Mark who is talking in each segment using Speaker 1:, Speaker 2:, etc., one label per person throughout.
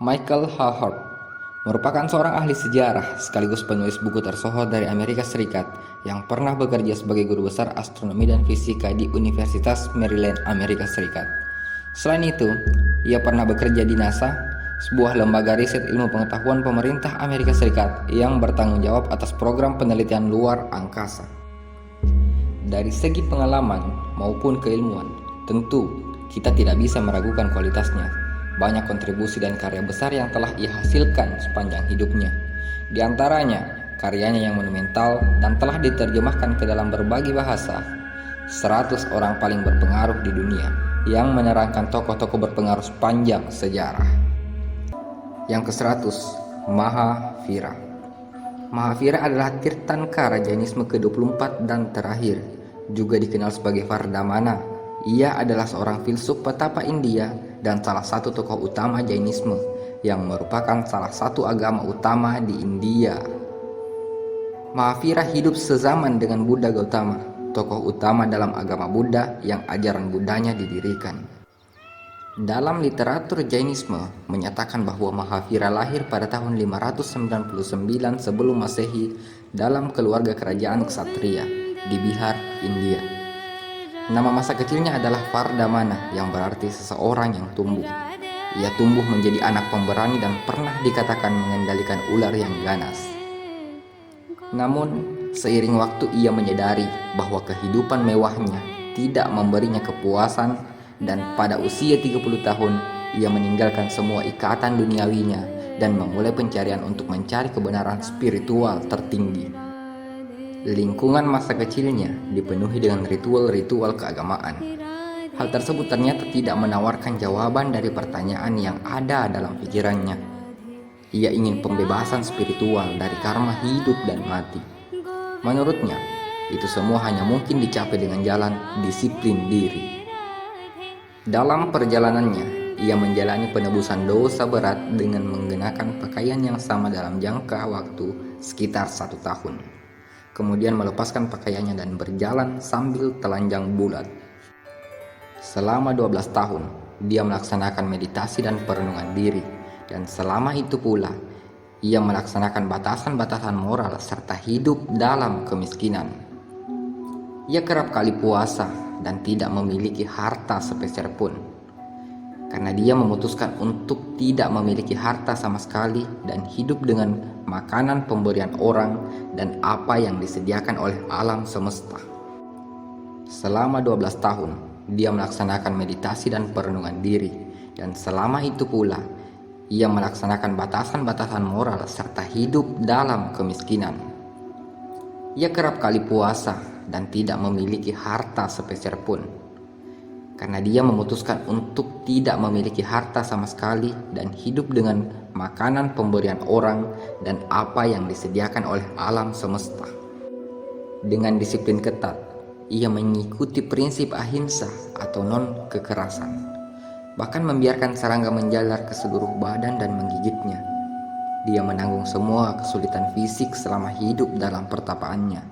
Speaker 1: Michael Howard merupakan seorang ahli sejarah sekaligus penulis buku tersohor dari Amerika Serikat yang pernah bekerja sebagai guru besar astronomi dan fisika di Universitas Maryland, Amerika Serikat. Selain itu, ia pernah bekerja di NASA, sebuah lembaga riset ilmu pengetahuan pemerintah Amerika Serikat yang bertanggung jawab atas program penelitian luar angkasa. Dari segi pengalaman maupun keilmuan, tentu kita tidak bisa meragukan kualitasnya. Banyak kontribusi dan karya besar yang telah ia hasilkan sepanjang hidupnya. Di antaranya, karyanya yang monumental dan telah diterjemahkan ke dalam berbagai bahasa. 100 orang paling berpengaruh di dunia yang menerangkan tokoh-tokoh berpengaruh sepanjang sejarah. Yang ke-100, Mahavira. Mahavira adalah Tirthankara Jainisme ke-24 dan terakhir, juga dikenal sebagai Vardhamana. Ia adalah seorang filsuf petapa India dan salah satu tokoh utama Jainisme yang merupakan salah satu agama utama di India. Mahavira hidup sezaman dengan Buddha Gautama, tokoh utama dalam agama Buddha yang ajaran Buddhanya didirikan. Dalam literatur Jainisme menyatakan bahwa Mahavira lahir pada tahun 599 sebelum Masehi dalam keluarga kerajaan Ksatria di Bihar, India. Nama masa kecilnya adalah Vardhamana yang berarti seseorang yang tumbuh. Ia tumbuh menjadi anak pemberani dan pernah dikatakan mengendalikan ular yang ganas. Namun, seiring waktu ia menyadari bahwa kehidupan mewahnya tidak memberinya kepuasan dan pada usia 30 tahun ia meninggalkan semua ikatan duniawinya dan memulai pencarian untuk mencari kebenaran spiritual tertinggi. Lingkungan masa kecilnya dipenuhi dengan ritual-ritual keagamaan. Hal tersebut ternyata tidak menawarkan jawaban dari pertanyaan yang ada dalam pikirannya. Ia ingin pembebasan spiritual dari karma hidup dan mati. Menurutnya, itu semua hanya mungkin dicapai dengan jalan disiplin diri. Dalam perjalanannya, ia menjalani penebusan dosa berat dengan mengenakan pakaian yang sama dalam jangka waktu sekitar 1 tahun. Kemudian melepaskan pakaiannya dan berjalan sambil telanjang bulat. Selama 12 tahun, dia melaksanakan meditasi dan perenungan diri, dan selama itu pula, ia melaksanakan batasan-batasan moral serta hidup dalam kemiskinan. Ia kerap kali puasa dan tidak memiliki harta sepeser pun, karena dia memutuskan untuk tidak memiliki harta sama sekali dan hidup dengan makanan pemberian orang dan apa yang disediakan oleh alam semesta. Selama 12 tahun, dia melaksanakan meditasi dan perenungan diri, dan selama itu pula, ia melaksanakan batasan-batasan moral serta hidup dalam kemiskinan. Ia kerap kali puasa dan tidak memiliki harta sepeser pun, karena dia memutuskan untuk tidak memiliki harta sama sekali dan hidup dengan makanan pemberian orang dan apa yang disediakan oleh alam semesta. Dengan disiplin ketat, ia mengikuti prinsip ahimsa atau non-kekerasan, bahkan membiarkan serangga menjalar ke seluruh badan dan menggigitnya. Dia menanggung semua kesulitan fisik selama hidup dalam pertapaannya.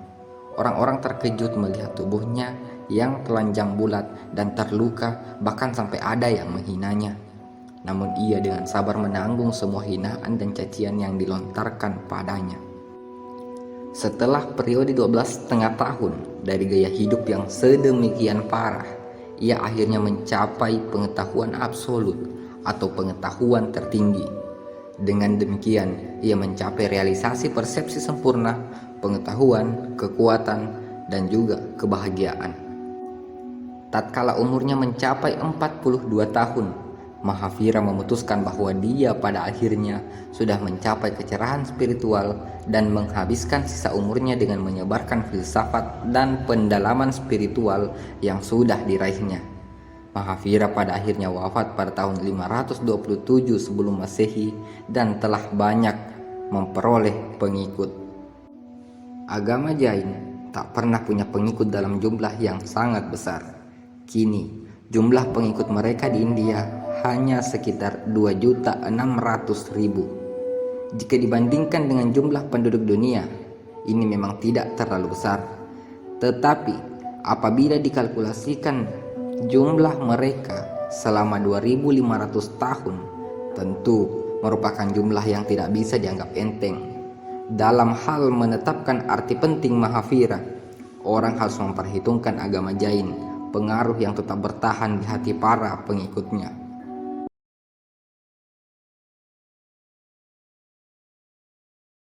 Speaker 1: Orang-orang terkejut melihat tubuhnya yang telanjang bulat dan terluka, bahkan sampai ada yang menghinanya. Namun ia dengan sabar menanggung semua hinaan dan cacian yang dilontarkan padanya. Setelah periode 12,5 tahun dari gaya hidup yang sedemikian parah, ia akhirnya mencapai pengetahuan absolut atau pengetahuan tertinggi. Dengan demikian, ia mencapai realisasi persepsi sempurna, pengetahuan, kekuatan, dan juga kebahagiaan. Tatkala umurnya mencapai 42 tahun, Mahavira memutuskan bahwa dia pada akhirnya sudah mencapai kecerahan spiritual dan menghabiskan sisa umurnya dengan menyebarkan filsafat dan pendalaman spiritual yang sudah diraihnya. Mahavira pada akhirnya wafat pada tahun 527 sebelum Masehi dan telah banyak memperoleh pengikut. Agama Jain tak pernah punya pengikut dalam jumlah yang sangat besar. Kini, jumlah pengikut mereka di India hanya sekitar 2.600.000. Jika dibandingkan dengan jumlah penduduk dunia, ini memang tidak terlalu besar. Tetapi, apabila dikalkulasikan jumlah mereka selama 2.500 tahun, tentu merupakan jumlah yang tidak bisa dianggap enteng. Dalam hal menetapkan arti penting Mahavira, orang harus memperhitungkan agama Jain, pengaruh yang tetap bertahan di hati para pengikutnya.